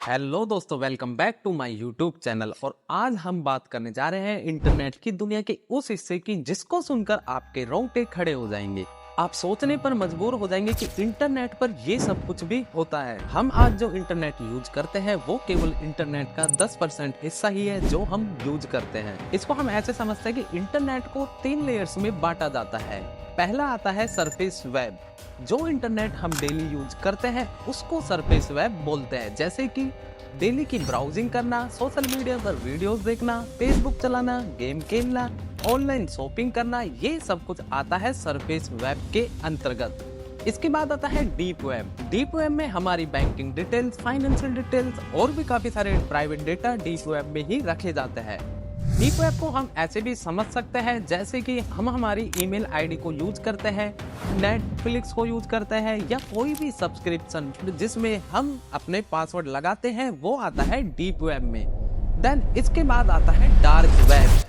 Hello दोस्तों, welcome back to my YouTube channel. और आज हम बात करने जा रहे हैं इंटरनेट की दुनिया के उस हिस्से की जिसको सुनकर आपके रोंगटे खड़े हो जाएंगे। आप सोचने पर मजबूर हो जाएंगे कि इंटरनेट पर ये सब कुछ भी होता है। हम आज जो इंटरनेट यूज करते हैं वो केवल इंटरनेट का 10% हिस्सा ही है जो हम यूज करते हैं। इसको हम ऐसे समझते हैं कि इंटरनेट को 3 लेयर्स में बांटा जाता है। पहला आता है सरफेस वेब। जो इंटरनेट हम डेली यूज करते हैं उसको सरफेस वेब बोलते हैं, जैसे कि डेली की ब्राउजिंग करना, सोशल मीडिया पर वीडियोस देखना, फेसबुक चलाना, गेम खेलना, ऑनलाइन शॉपिंग करना, ये सब कुछ आता है सरफेस वेब के अंतर्गत। इसके बाद आता है डीप वेब। डीप वेब में हमारी बैंकिंग डिटेल्स, फाइनेंशियल डिटेल्स और भी काफी सारे प्राइवेट डेटा डीप वेब में ही रखे जाते हैं। डीप वेब को हम ऐसे भी समझ सकते हैं जैसे कि हम हमारी ईमेल आईडी को यूज करते हैं, नेटफ्लिक्स को यूज करते हैं, या कोई भी सब्सक्रिप्शन जिसमें हम अपने पासवर्ड लगाते हैं वो आता है डीप वेब में। देन इसके बाद आता है डार्क वेब,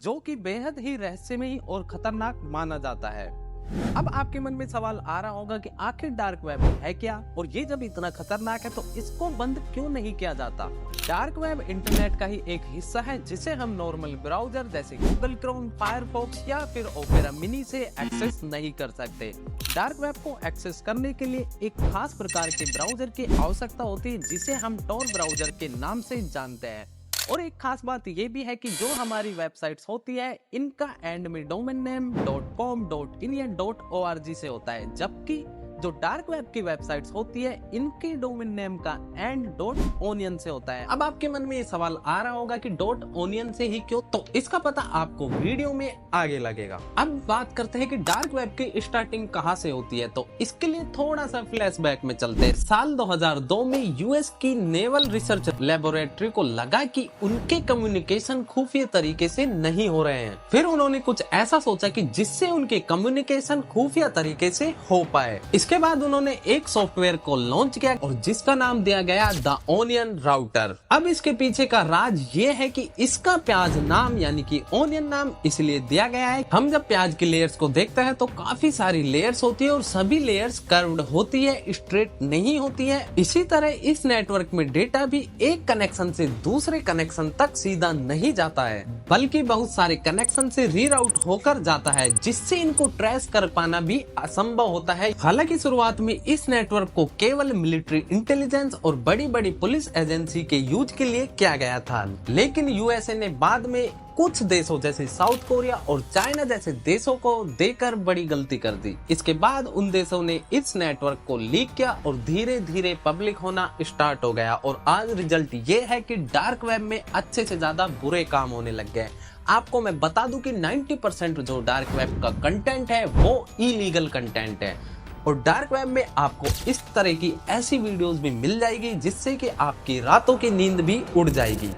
जो कि बेहद ही रहस्यमयी और खतरनाक माना जाता है। अब आपके मन में सवाल आ रहा होगा कि आखिर डार्क वेब है क्या, और ये जब इतना खतरनाक है तो इसको बंद क्यों नहीं किया जाता। डार्क वेब इंटरनेट का ही एक हिस्सा है जिसे हम नॉर्मल ब्राउजर जैसे गूगल क्रोम, फायरफॉक्स या फिर ओपेरा मिनी से एक्सेस नहीं कर सकते। डार्क वेब को एक्सेस करने के लिए एक खास प्रकार के ब्राउजर की आवश्यकता होती है जिसे हम टॉर ब्राउजर के नाम से जानते हैं। और एक खास बात ये भी है कि जो हमारी वेबसाइट्स होती है इनका एंड में डोमेन नेम .com, .in या .org से होता है, जबकि जो डार्क वेब की वेबसाइट्स होती है इनके डोमेन नेम का एंड .onion से होता है। अब आपके मन में ये सवाल आ रहा होगा कि .onion से ही क्यों, तो इसका पता आपको वीडियो में आगे लगेगा। अब बात करते हैं कि डार्क वेब की स्टार्टिंग कहाँ से होती है, तो इसके लिए थोड़ा सा फ्लैशबैक में चलते हैं। साल 2002 में यूएस की नेवल रिसर्च लेबोरेटरी को लगा कि उनके कम्युनिकेशन खुफिया तरीके से नहीं हो रहे हैं। फिर उन्होंने कुछ ऐसा सोचा कि जिससे उनके कम्युनिकेशन खुफिया तरीके से हो पाए। इसके बाद उन्होंने एक सॉफ्टवेयर को लॉन्च किया और जिसका नाम दिया गया द ओनियन राउटर। अब इसके पीछे का राज ये है कि इसका प्याज नाम यानी कि ओनियन नाम इसलिए दिया गया है। हम जब प्याज की लेयर्स को देखते हैं तो काफी सारी लेयर्स होती है और सभी लेयर्स कर्व्ड होती है, स्ट्रेट नहीं होती है। इसी तरह इस नेटवर्क में डेटा भी एक कनेक्शन से दूसरे कनेक्शन तक सीधा नहीं जाता है, बल्कि बहुत सारे कनेक्शन से रीराउट होकर जाता है, जिससे इनको ट्रेस कर पाना भी असंभव होता है। हालांकि शुरुआत में इस नेटवर्क को केवल मिलिट्री इंटेलिजेंस और बड़ी बड़ी पुलिस एजेंसी के यूज के लिए किया गया था, लेकिन यूएसए ने बाद में कुछ देशों जैसे साउथ कोरिया और चाइना जैसे देशों को देकर बड़ी गलती कर दी। इसके बाद उन देशों ने इस नेटवर्क को लीक किया और धीरे धीरे पब्लिक होना स्टार्ट हो गया, और आज रिजल्ट ये है कि डार्क वेब में अच्छे से ज्यादा बुरे काम होने लग गए। आपको मैं बता दूं कि 90% जो डार्क वेब का कंटेंट है वो इलीगल कंटेंट है, और डार्क वेब में आपको इस तरह की ऐसी वीडियोस भी मिल जाएगी जिससे कि आपकी रातों की नींद भी उड़ जाएगी।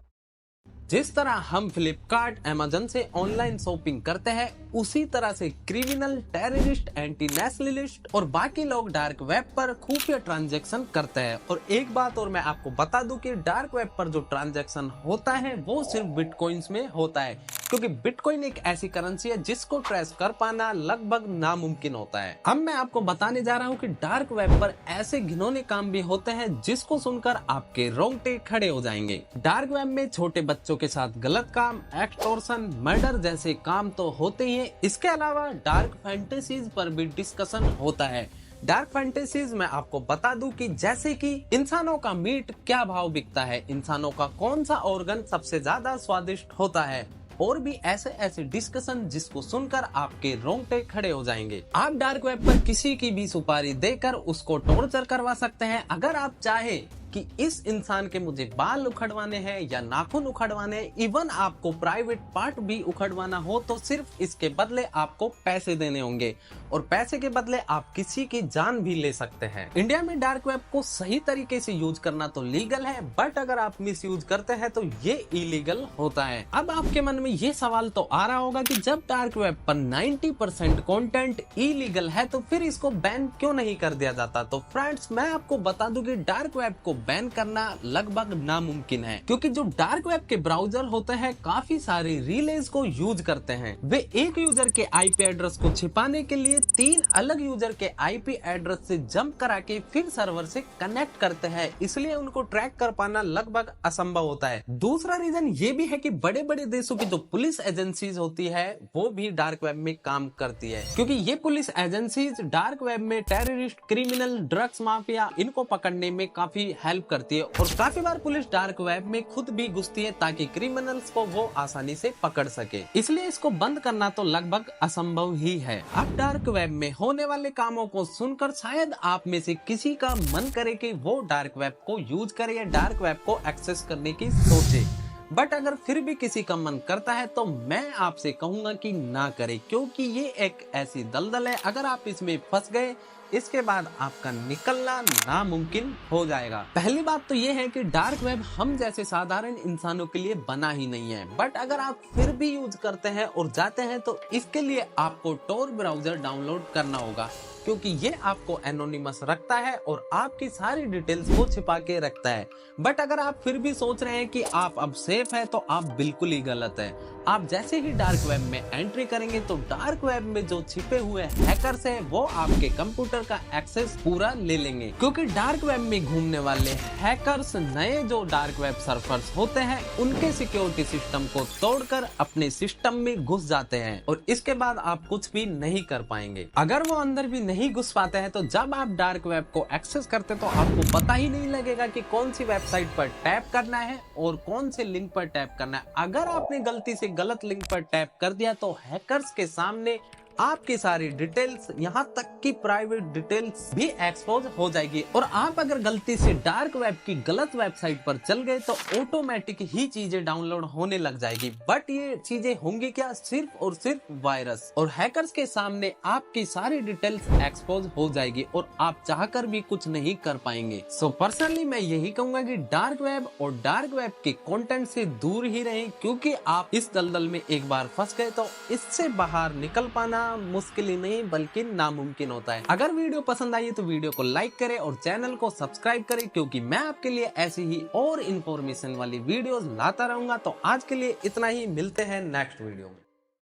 जिस तरह हम फ्लिपकार्ट, अमेज़न से ऑनलाइन शॉपिंग करते हैं, उसी तरह से क्रिमिनल, टेररिस्ट, एंटी नेशनलिस्ट और बाकी लोग डार्क वेब पर खुफिया ट्रांजैक्शन करते हैं। और एक बात और मैं आपको बता दूं कि डार्क वेब पर जो ट्रांजैक्शन होता है वो सिर्फ बिटकॉइंस में होता है, क्योंकि बिटकॉइन एक ऐसी करेंसी है जिसको ट्रेस कर पाना लगभग नामुमकिन होता है। अब मैं आपको बताने जा रहा हूँ कि डार्क वेब पर ऐसे घिनौने काम भी होते हैं जिसको सुनकर आपके रोंगटे खड़े हो जाएंगे। डार्क वेब में छोटे बच्चों के साथ गलत काम, एक्सटॉर्शन, मर्डर जैसे काम तो होते ही हैं। इसके अलावा डार्क फैंटेसीज पर भी डिस्कशन होता है। डार्क फैंटेसीज में आपको बता दूं कि जैसे कि इंसानों का मीट क्या भाव बिकता है, इंसानों का कौन सा ऑर्गन सबसे ज्यादा स्वादिष्ट होता है, और भी ऐसे ऐसे डिस्कशन जिसको सुनकर आपके रोंगटे खड़े हो जाएंगे। आप डार्क वेब पर किसी की भी सुपारी देकर उसको टॉर्चर करवा सकते हैं। अगर आप चाहे कि इस इंसान के मुझे बाल उखड़वाने हैं या नाखून उखड़वाने हैं, इवन आपको प्राइवेट पार्ट भी उखड़वाना हो, तो सिर्फ इसके बदले आपको पैसे देने होंगे, और पैसे के बदले आप किसी की जान भी ले सकते हैं। इंडिया में डार्क वेब को सही तरीके से यूज करना तो लीगल है, बट अगर आप मिस यूज करते हैं तो ये इलीगल होता है। अब आपके मन में ये सवाल तो आ रहा होगा कि जब डार्क वेब पर 90% कंटेंट इलीगल है तो फिर इसको बैन क्यों नहीं कर दिया जाता। तो फ्रेंड्स, मैं आपको बता दूं कि डार्क वेब को बैन करना लगभग नामुमकिन है, क्योंकि जो डार्क वेब के ब्राउजर होते हैं काफी सारे रिलेज को यूज करते हैं। वे एक यूजर के आईपी एड्रेस को छिपाने के लिए 3 अलग यूजर के आईपी एड्रेस से जंप करा के फिर सर्वर से कनेक्ट करते हैं, इसलिए उनको ट्रैक कर पाना लगभग असंभव होता है। दूसरा रीजन ये भी है कि बड़े बड़े देशों की जो पुलिस एजेंसीज होती है वो भी डार्क वेब में काम करती है, क्योंकि ये पुलिस एजेंसीज डार्क वेब में टेररिस्ट, क्रिमिनल, ड्रग्स माफिया इनको पकड़ने में काफी हेल्प करती है। और काफी बार पुलिस डार्क वेब में खुद भी घुसती है ताकि क्रिमिनल्स को वो आसानी से पकड़ सके, इसलिए इसको बंद करना तो लगभग असंभव ही है। अब डार्क वेब में होने वाले कामों को सुनकर शायद आप में से किसी का मन करे कि वो डार्क वेब को यूज करे या डार्क वेब को एक्सेस करने की सोचे, बट अगर फिर भी किसी का मन करता है तो मैं आपसे कहूंगा कि ना करें, क्योंकि ये एक ऐसी दलदल है, अगर आप इसमें फंस गए इसके बाद आपका निकलना नामुमकिन हो जाएगा। पहली बात तो ये है कि डार्क वेब हम जैसे साधारण इंसानों के लिए बना ही नहीं है, बट अगर आप फिर भी यूज करते हैं और जाते हैं तो इसके लिए आपको टोर ब्राउजर डाउनलोड करना होगा, क्योंकि ये आपको एनोनिमस रखता है और आपकी सारी डिटेल्स को छिपा के रखता है। बट अगर आप फिर भी सोच रहे हैं कि आप अब सेफ है तो आप बिल्कुल ही गलत है। आप जैसे ही डार्क वेब में एंट्री करेंगे तो डार्क वेब में जो छिपे हुए हैकर्स हैं वो आपके कंप्यूटर का एक्सेस पूरा ले लेंगे, क्योंकि डार्क वेब में घूमने वाले हैकर्स नए जो डार्क वेब सर्फर्स होते हैं उनके सिक्योरिटी सिस्टम को तोड़कर अपने सिस्टम में घुस जाते हैं और इसके बाद आप कुछ भी नहीं कर पाएंगे। अगर वो अंदर भी नहीं घुस पाते हैं तो जब आप डार्क वेब को एक्सेस करते तो आपको पता ही नहीं लगेगा कि कौन सी वेबसाइट पर टैप करना है और कौन से लिंक पर टैप करना है। अगर आपने गलती से गलत लिंक पर टैप कर दिया तो हैकर्स के सामने आपकी सारी डिटेल्स, यहाँ तक कि प्राइवेट डिटेल्स भी एक्सपोज हो जाएगी। और आप अगर गलती से डार्क वेब की गलत वेबसाइट पर चल गए तो ऑटोमेटिक ही चीजें डाउनलोड होने लग जाएगी। बट ये चीजें होंगी क्या? सिर्फ और सिर्फ वायरस, और हैकर्स के सामने आपकी सारी डिटेल्स एक्सपोज हो जाएगी और आप चाहकर भी कुछ नहीं कर पाएंगे। सो पर्सनली मैं यही कहूंगा कि डार्क वेब और डार्क वेब के कंटेंट से दूर ही रहें, क्योंकि आप इस दलदल में एक बार फंस गए तो इससे बाहर निकल पाना मुश्किल ही नहीं बल्कि नामुमकिन होता है। अगर वीडियो पसंद आई तो वीडियो को लाइक करें और चैनल को सब्सक्राइब करें, क्योंकि मैं आपके लिए ऐसी ही और इन्फॉर्मेशन वाली वीडियोस लाता रहूंगा। तो आज के लिए इतना ही, मिलते हैं नेक्स्ट वीडियो में।